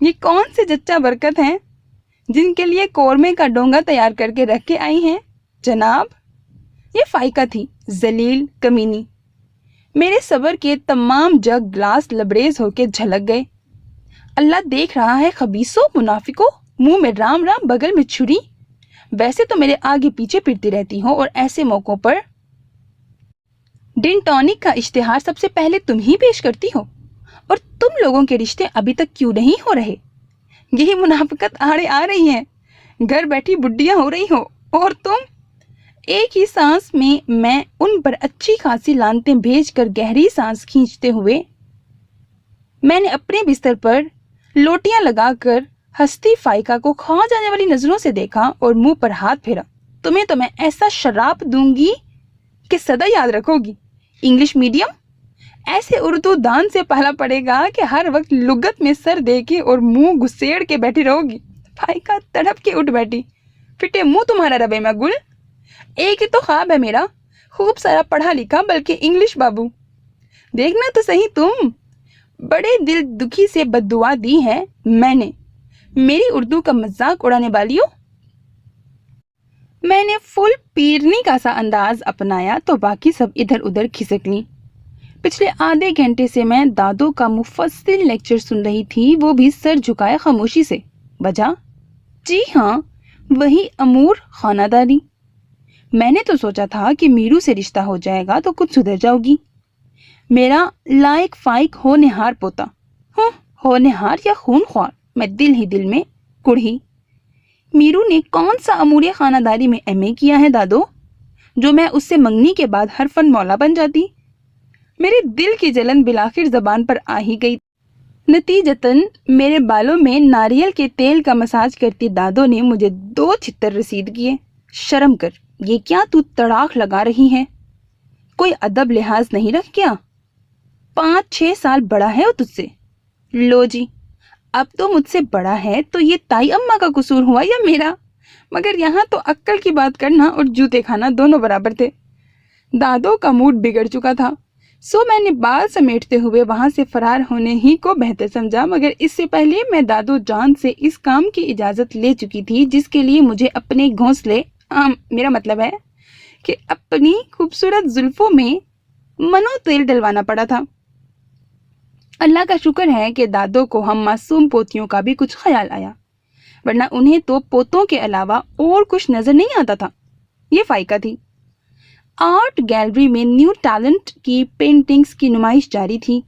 یہ کون سے جچا برکت ہیں جن کے لیے قورمے کا ڈونگا تیار کر کے رکھ کے آئی ہیں جناب؟ یہ فائقہ تھی، ذلیل کمینی۔ میرے صبر کے تمام جگ گلاس لبریز ہو کے جھلک گئے۔ اللہ دیکھ رہا ہے خبیثو، منافقو، منہ میں رام رام بغل میں چھری۔ ویسے تو میرے آگے پیچھے پھرتی رہتی ہو اور ایسے موقعوں پر ڈن ٹونک کا اشتہار سب سے پہلے تم ہی پیش کرتی ہو، اور تم لوگوں کے رشتے ابھی تک کیوں نہیں ہو رہے؟ یہی منافقت آڑے آ رہی ہے، گھر بیٹھی بڈیاں ہو رہی ہو، اور تم ایک ہی سانس میں ان پر اچھی خاصی لانتیں بھیج کر گہری سانس کھینچتے ہوئے میں نے اپنے بستر پر لوٹیاں لگا کر ہستی فائقہ کو کھا جانے والی نظروں سے دیکھا اور منہ پر ہاتھ پھیرا۔ تمہیں تو میں ایسا شراب دوں گی کہ سدا یاد رکھو گی۔ انگلش میڈیم ایسے اردو دان سے پہلا پڑے گا کہ ہر وقت لغت میں سر دے کے اور منہ گھسیڑ کے بیٹھی رہو گی۔ فائقہ تڑپ کے اٹھ بیٹھی۔ پھٹے منہ تمہارا ربے میں گل، ایک ہی تو خواب ہے میرا، خوب سارا پڑھا لکھا بلکہ انگلش بابو۔ دیکھنا تو صحیح، تم بڑے دل دکھی سے بد دعا دی ہے میں نے میری اردو کا مذاق اڑانے والیوں۔ میں نے فل پیرنی کا سا انداز اپنایا تو باقی سب ادھر ادھر کھسک لیں۔ پچھلے آدھے گھنٹے سے میں دادو کا مفصل لیکچر سن رہی تھی، وہ بھی سر جھکائے خاموشی سے۔ وجہ؟ جی ہاں، وہی امور خانہ داری۔ میں نے تو سوچا تھا کہ میرو سے رشتہ ہو جائے گا تو کچھ سدھر جاؤ گی، میرا لائق فائق ہونہار پوتا۔ ہوں، ہونہار یا خون خوار، میں دل ہی دل میں کڑھی۔ میرو نے کون سا امور خانہ داری میں ایم اے کیا ہے دادو، جو میں اس سے منگنی کے بعد ہر فن مولا بن جاتی؟ میرے دل کی جلن بلاخر زبان پر آ ہی گئی۔ نتیجتاً میرے بالوں میں ناریل کے تیل کا مساج کرتی دادو نے مجھے 2 چھتر رسید کیے۔ شرم کر، یہ کیا تو تڑاک لگا رہی ہے؟ کوئی ادب لحاظ نہیں رکھ کیا؟ 5-6 سال بڑا ہے وہ تجھ سے۔ لو جی، اب تو مجھ سے بڑا ہے تو یہ تائی اماں کا قصور ہوا یا میرا؟ مگر یہاں تو عقل کی بات کرنا اور جوتے کھانا دونوں برابر تھے۔ دادو کا موڈ بگڑ چکا تھا، سو میں نے بال سمیٹتے ہوئے وہاں سے فرار ہونے ہی کو بہتر سمجھا، مگر اس سے پہلے میں دادو جان سے اس کام کی اجازت لے چکی تھی جس کے لیے مجھے اپنے گھونسلے، میرا مطلب ہے کہ اپنی خوبصورت زلفوں میں منو تیل ڈلوانا پڑا تھا۔ اللہ کا شکر ہے کہ دادو کو ہم معصوم پوتیوں کا بھی کچھ خیال آیا، ورنہ انہیں تو پوتوں کے علاوہ اور کچھ نظر نہیں آتا تھا۔ یہ فائقہ تھی۔ آرٹ گیلری میں نیو ٹیلنٹ کی پینٹنگز کی نمائش جاری تھی،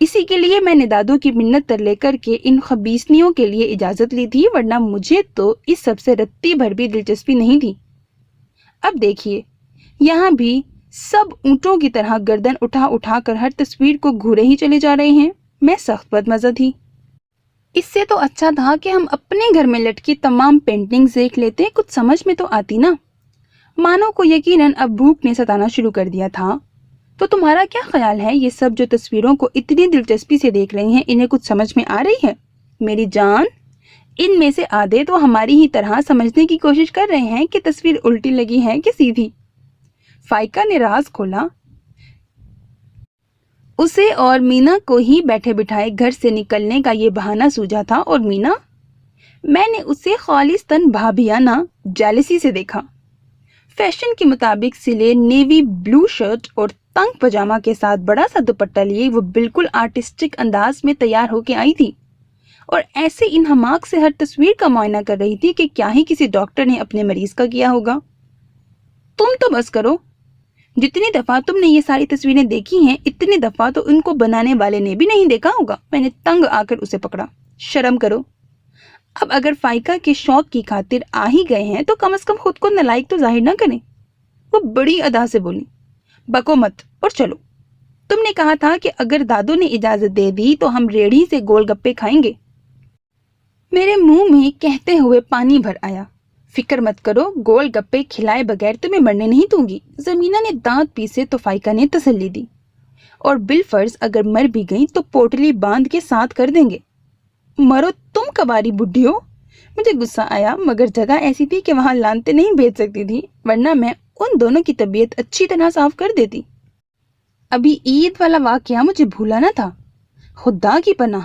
اسی کے لیے میں نے دادو کی منت تر لے کر کے ان خبیثنیوں کے لیے اجازت لی تھی، ورنہ مجھے تو اس سب سے رتی بھر بھی دلچسپی نہیں تھی۔ اب دیکھیے، یہاں بھی سب اونٹوں کی طرح گردن اٹھا اٹھا کر ہر تصویر کو گھورے ہی چلے جا رہے ہیں۔ میں سخت بدمزہ تھی۔ اس سے تو اچھا تھا کہ ہم اپنے گھر میں لٹکی تمام پینٹنگز دیکھ لیتے، کچھ سمجھ میں تو آتی نا۔ مانو کو یقیناً اب بھوک نے ستانا شروع کر دیا تھا۔ تو تمہارا کیا خیال ہے، یہ سب جو تصویروں کو اتنی دلچسپی سے دیکھ رہے ہیں، انہیں کچھ سمجھ میں آ رہی ہے؟ میری جان، ان میں سے آدھے تو ہماری ہی طرح سمجھنے کی کوشش کر رہے ہیں کہ تصویر الٹی لگی ہے کہ سیدھی۔ فائقہ نے راز کھولا۔ اسے اور مینا کو ہی بیٹھے بٹھائے گھر سے نکلنے کا یہ بہانہ سوجا تھا، اور مینا، میں نے اسے خالصتاً بھابھیانہ جیلسی سے دیکھا۔ فیشن کے مطابق سلے نیوی بلو شرٹ اور تنگ پجامہ کے ساتھ بڑا سا دوپٹہ لیے وہ بالکل آرٹسٹک انداز میں تیار ہو کے آئی تھی، اور ایسے انہماک سے ہر تصویر کا معائنہ کر رہی تھی کہ کیا ہی کسی ڈاکٹر نے اپنے مریض کا کیا ہوگا۔ تم تو بس کرو، جتنی دفعہ تم نے یہ ساری تصویریں دیکھی ہیں، اتنی دفعہ تو ان کو بنانے والے نے بھی نہیں دیکھا ہوگا۔ میں نے تنگ آ کر اسے پکڑا۔ شرم کرو، اب اگر فائقہ کے شوق کی خاطر آ ہی گئے ہیں تو کم از کم خود کو نالائق تو ظاہر نہ کریں۔ وہ بڑی ادا سے بولی، بکو مت اور چلو، تم نے کہا تھا کہ اگر دادو نے اجازت دے دی تو ہم ریڑھی سے گول گپے کھائیں گے۔ میرے منہ میں کہتے ہوئے پانی بھر آیا۔ فکر مت کرو، گول گپے کھلائے بغیر تمہیں مرنے نہیں دوں گی۔ زمینہ نے دانت پیسے تو فائقہ نے تسلی دی، اور بالفرض اگر مر بھی گئی تو پوٹلی باندھ کے ساتھ کر دیں گے۔ مرو تم کباری بڈھی ہو۔ مجھے غصہ آیا، مگر جگہ ایسی تھی کہ وہاں لانتے نہیں بھیج سکتی تھی، ورنہ میں ان دونوں کی طبیعت اچھی طرح صاف کر دیتی۔ ابھی عید والا واقعہ مجھے بھولا نہ تھا۔ خدا کی پناہ،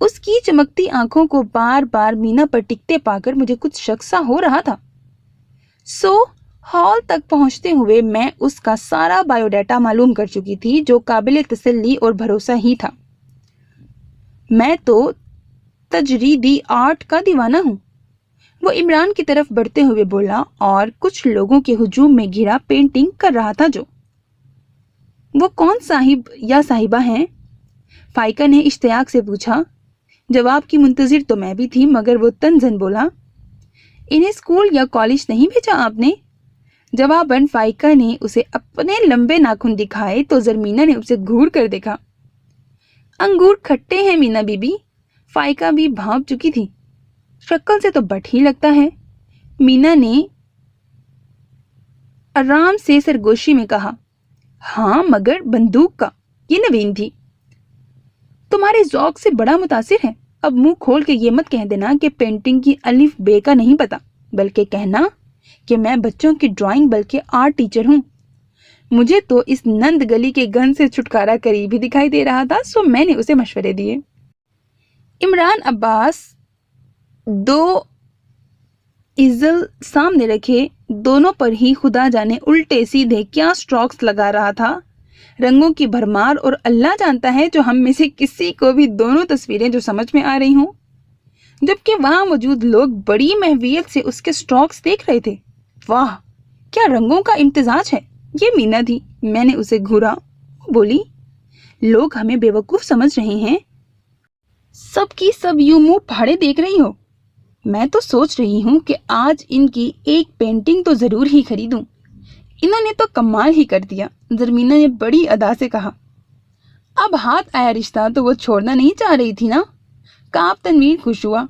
اس کی چمکتی آنکھوں کو بار بار مینا پر ٹکتے پا کر مجھے کچھ شک سا ہو رہا تھا۔ ہال تک پہنچتے ہوئے میں اس کا سارا بایو ڈیٹا معلوم کر چکی تھی، جو قابل تسلی اور بھروسہ ہی تھا۔ میں تو تجریدی آرٹ کا دیوانہ ہوں، وہ عمران کی طرف بڑھتے ہوئے بولا اور کچھ لوگوں کے ہجوم میں گھرا پینٹنگ کر رہا تھا۔ جو وہ کون صاحب یا صاحبہ ہیں؟ فائقہ نے اشتیاق سے پوچھا۔ جواب کی منتظر تو میں بھی تھی، مگر وہ تنزن بولا، انہیں اسکول یا کالج نہیں بھیجا آپ نے؟ جواباً فائقہ نے اسے اپنے لمبے ناخن دکھائے تو زرمینہ نے اسے گھور کر دیکھا۔ انگور کھٹے ہیں مینا بی بی، فائقہ بھی بھانپ چکی تھی۔ شکل سے تو بٹ ہی لگتا ہے، مینا نے آرام سے سرگوشی میں کہا۔ ہاں مگر بندوق کا، یہ نوین تھی۔ تمہارے ذوق سے بڑا متاثر ہے۔ اب منہ کھول کے یہ مت کہہ دینا کہ پینٹنگ کی الف بے کا نہیں پتا، بلکہ کہنا کہ میں بچوں کی ڈرائنگ بلکہ آرٹ ٹیچر ہوں۔ مجھے تو اس نند گلی کے گن سے چھٹکارا قریب ہی دکھائی دے رہا تھا، سو میں نے اسے مشورے دیے۔ عمران عباس دو ایزل سامنے رکھے، دونوں پر ہی خدا جانے الٹے سیدھے کیا سٹروکس لگا رہا تھا، رنگوں کی بھرمار، اور اللہ جانتا ہے جو ہم میں سے کسی کو بھی دونوں تصویریں جو سمجھ میں آ رہی ہوں، جبکہ وہاں موجود لوگ بڑی محویت سے اس کے سٹروکس دیکھ رہے تھے۔ واہ کیا رنگوں کا امتزاج ہے! یہ مینا تھی۔ میں نے اسے گھورا۔ وہ بولی، لوگ ہمیں بیوقوف سمجھ رہے ہیں، سب کی سب یوں منہ پھاڑے دیکھ رہی ہو۔ میں تو سوچ رہی ہوں کہ آج ان کی ایک پینٹنگ تو ضرور ہی خریدوں۔ انہوں نے تو کمال ہی کر دیا، زرمینہ نے بڑی ادا سے کہا۔ اب ہاتھ آیا رشتہ تو وہ چھوڑنا نہیں چاہ رہی تھی نا؟ کعب تنویر خوش ہوا۔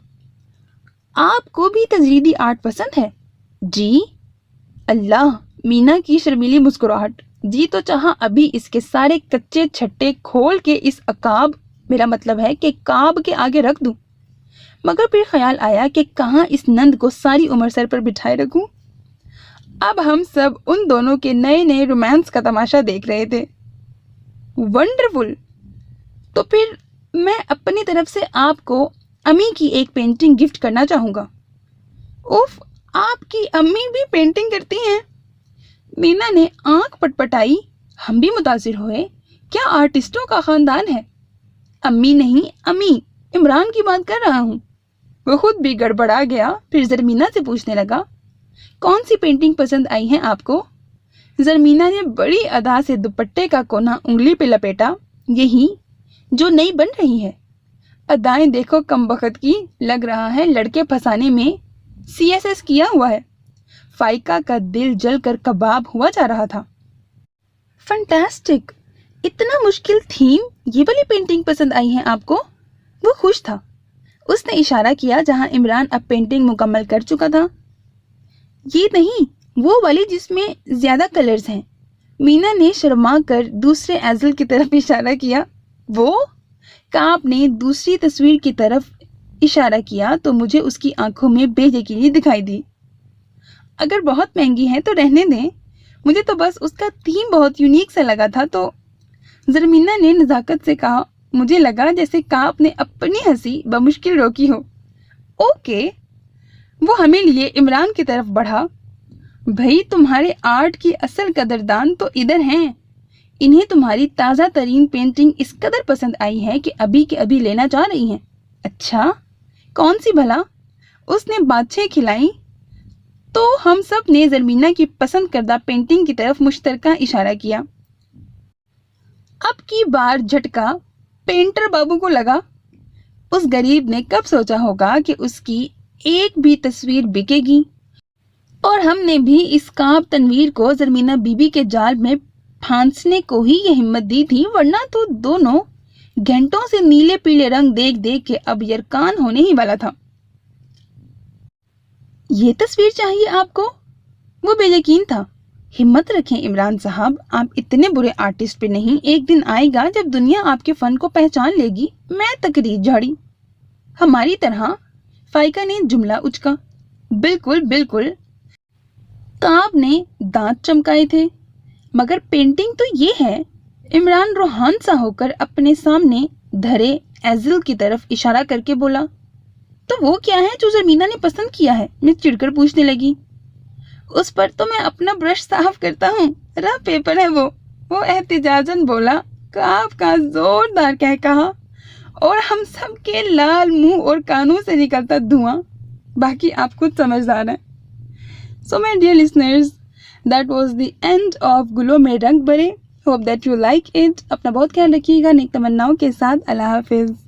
آپ کو بھی تجریدی آرٹ پسند ہے؟ جی۔ اللہ، مینا کی شرمیلی مسکراہٹ۔ جی تو چاہا ابھی اس کے سارے کچے چھٹے کھول کے اس عقاب، میرا مطلب ہے کہ کعب کے آگے رکھ دوں، مگر پھر خیال آیا کہ کہاں اس نند کو ساری عمر سر پر بٹھائے رکھوں۔ اب ہم سب ان دونوں کے نئے نئے رومانس کا تماشا دیکھ رہے تھے۔ ونڈرفل! تو پھر میں اپنی طرف سے آپ کو امی کی ایک پینٹنگ گفٹ کرنا چاہوں گا۔ اوف، آپ کی امی بھی پینٹنگ کرتی ہیں؟ مینا نے آنکھ پٹپٹائی۔ ہم بھی متاثر ہوئے۔ کیا آرٹسٹوں کا خاندان ہے؟ امی نہیں، امی، عمران کی بات کر رہا ہوں۔ وہ خود بھی گڑبڑا گیا، پھر زرمینہ سے پوچھنے لگا، کون سی پینٹنگ پسند آئی ہیں آپ کو؟ زرمینہ نے بڑی ادا سے دوپٹے کا کونا انگلی پہ لپیٹا۔ یہی جو نئی بن رہی ہے۔ ادائیں دیکھو کم بخت کی، لگ رہا ہے لڑکے پھنسانے میں CSS کیا ہوا ہے۔ فائقہ کا دل جل کر کباب ہوا جا رہا تھا۔ فنٹاسٹک! اتنا مشکل تھیم، یہ والی پینٹنگ پسند آئی ہے آپ کو؟ وہ خوش تھا۔ اس نے اشارہ کیا جہاں عمران اب پینٹنگ مکمل کر چکا تھا۔ یہ نہیں، وہ والی جس میں زیادہ کلرز ہیں۔ مینا نے شرما کر دوسرے ایزل کی طرف اشارہ کیا۔ وہ؟ کعب نے دوسری تصویر کی طرف اشارہ کیا تو مجھے اس کی آنکھوں میں بے یقینی دکھائی دی۔ اگر بہت مہنگی ہے تو رہنے دیں، مجھے تو بس اس کا تھیم بہت یونیک سا لگا تھا۔ تو زرمینہ نے نزاکت سے کہا۔ مجھے لگا جیسے کعب نے اپنی ہنسی بمشکل روکی ہو۔ اوکے، وہ ہمیں لیے عمران کی طرف بڑھا۔ بھئی تمہارے آرٹ کی اصل قدردان تو ادھر ہیں، انہیں تمہاری تازہ ترین پینٹنگ اس قدر پسند آئی ہے کہ ابھی کے ابھی لینا چاہ رہی ہیں۔ اچھا، کون سی بھلا؟ اس نے باتیں کھلائیں تو ہم سب نے زرمینہ کی پسند کردہ پینٹنگ کی طرف مشترکہ اشارہ کیا۔ اب کی بار جھٹکا پینٹر بابو کو لگا۔ اس غریب نے کب سوچا ہوگا کہ اس کی ایک بھی تصویر بکے گی، اور ہم نے بھی اس کعب تنویر کو زرمینہ بی بی کے جال میں پھانسنے کو ہی یہ ہمت دی تھی، ورنہ تو دونوں گھنٹوں سے نیلے پیلے رنگ دیکھ دیکھ کے اب یرکان ہونے ہی والا تھا۔ یہ تصویر چاہیے آپ کو؟ وہ بے یقین تھا۔ ہمت رکھیں عمران صاحب، آپ اتنے برے آرٹسٹ پہ نہیں، ایک دن آئے گا جب دنیا آپ کے فن کو پہچان لے گی۔ میں تقریر جھاڑی۔ ہماری طرح؟ فائقہ نے جملہ اچکا۔ بالکل بالکل۔ کعب نے دانت چمکائے تھے۔ مگر پینٹنگ تو یہ ہے۔ عمران روحان سا ہو کر اپنے سامنے دھرے ایزل کی طرف اشارہ کر کے بولا۔ تو وہ کیا ہے جو زرمینا نے پسند کیا ہے؟ مس چڑ کر پوچھنے لگی۔ اس پر تو میں اپنا برش صاف کرتا ہوں، رف پیپر ہے وہ احتجاجاً بولا۔ کاف کا زوردار کہا اور ہم سب کے لال منہ اور کانوں سے نکلتا دھواں۔ باقی آپ خود سمجھدار ہیں۔ So my dear listeners, that was the end of گلو میں رنگ بھرے. Hope that you like it. اپنا بہت خیال رکھیے گا نیک تمناؤں کے ساتھ. اللہ حافظ.